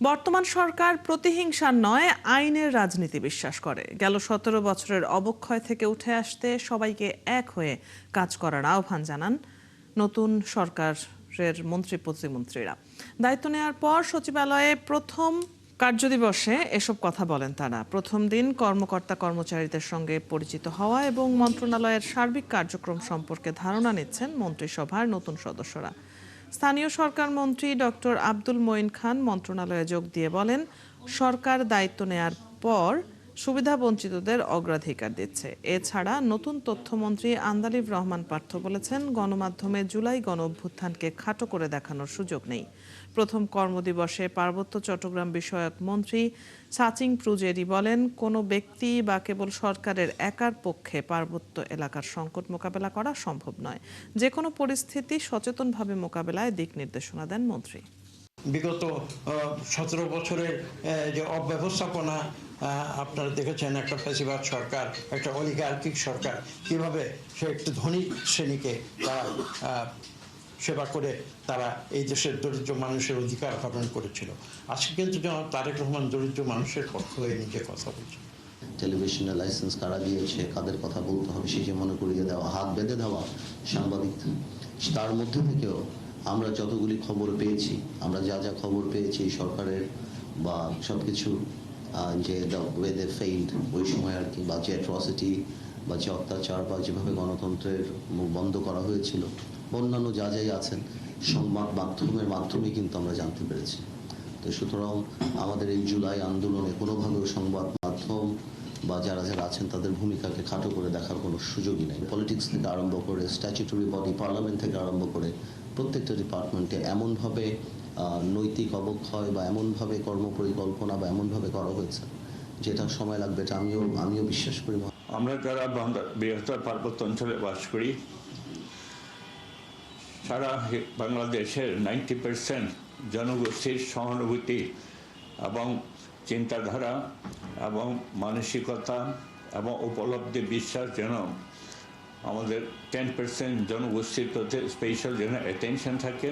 বর্তমান সরকার প্রতিহিংসার নয়, আইনের রাজনীতি বিশ্বাস করে। গেল ১৭ বছরের অবক্ষয় থেকে উঠে আসতে সবাইকে এক হয়ে কাজ করার আহ্বান জানান নতুন সরকারের মন্ত্রী প্রতিমন্ত্রীরা। দায়িত্ব নেওয়ার পর সচিবালয়ে প্রথম কার্যদিবসে এসব কথা বলেন তারা। প্রথম দিন কর্মকর্তা কর্মচারীদের সঙ্গে পরিচিত হওয়া এবং মন্ত্রণালয়ের সার্বিক কার্যক্রম সম্পর্কে ধারণা নিচ্ছেন মন্ত্রিসভার নতুন সদস্যরা। স্থানীয় সরকার মন্ত্রী ডক্টর আব্দুল মঈন খান মন্ত্রণালয়ে যোগ দিয়ে বলেন, সরকার দায়িত্ব নেয়ার পর সুবিধাবঞ্চিতদের অগ্রাধিকার দিচ্ছে। এছাড়া নতুন তথ্যমন্ত্রী আন্দালিব রহমান পার্থ বলেছেন, গণমাধ্যমে জুলাই গণঅভ্যুত্থানকে খাটো করে দেখানোর সুযোগ নেই। প্রথম কর্মদিবসে পার্বত্য চট্টগ্রাম বিষয়ক মন্ত্রী সাচিং প্রুজেরি বলেন, কোনো ব্যক্তি বা কেবল সরকারের একার পক্ষে পার্বত্য এলাকার সংকট মোকাবেলা করা সম্ভব নয়। যে কোনো পরিস্থিতি সচেতনভাবে মোকাবেলায় দিক নির্দেশনা দেন মন্ত্রী। বিগত ১৭ বছরের যে অব্যবস্থাপনা আপনারা দেখেছেন, একটা ফ্যাসিবাদ সরকার, একটা অলিগার্কিক সরকার কিভাবে সে একটু ধনী শ্রেণীকে তারা সেবা করে তারা এই দেশের দরিদ্র মানুষের অধিকার হরণ করেছিল। আজকে কিন্তু জনাব তারেক রহমান দরিদ্র মানুষের পক্ষ হয়ে নিজে কথা বলছে। টেলিভিশনের লাইসেন্স কারা দিয়েছে, কাদের কথা বলতে হবে সেই যে মনে করিয়ে দেওয়া, হাত বেঁধে দেওয়া সাংবাদিক। তার মধ্যে থেকেও আমরা যতগুলি খবর পেয়েছি, আমরা যা যা খবর পেয়েছি সরকারের বা সবকিছু যে ওয়ে দে ফেইল্ড ওই সময় আর কি, বা যে অ্যাট্রসিটি বা যে অত্যাচার বা যেভাবে গণতন্ত্রের মুখ বন্ধ করা হয়েছিল, অন্যান্য যা যাই আছেন সংবাদ মাধ্যমের মাধ্যমেই কিন্তু আমরা জানতে পেরেছি। তো সুতরাং আমাদের এই জুলাই আন্দোলনে কোনোভাবেও সংবাদ মাধ্যম বা যারা যারা আছেন তাদের ভূমিকাকে খাটো করে দেখার কোনো সুযোগই নেই। পলিটিক্স থেকে আরম্ভ করে স্ট্যাচুটরি বডি পার্লামেন্ট থেকে আরম্ভ করে প্রত্যেকটা ডিপার্টমেন্টে এমনভাবে নৈতিক অবক্ষয় বা এমনভাবে কর্মপরিকল্পনা বা এমনভাবে করা হয়েছে যেটা সময় লাগবে, এটা আমিও বিশ্বাস করি। আমরা যারা বৃহত্তর পার্বত্য অঞ্চলে বাস করি, সারা বাংলাদেশের 90% জনগোষ্ঠীর সহানুভূতি এবং চিন্তাধারা এবং মানসিকতা এবং উপলব্ধি বিশ্বাস যেন আমাদের 10% জনগোষ্ঠীর প্রতি স্পেশাল যেন অ্যাটেনশন থাকে।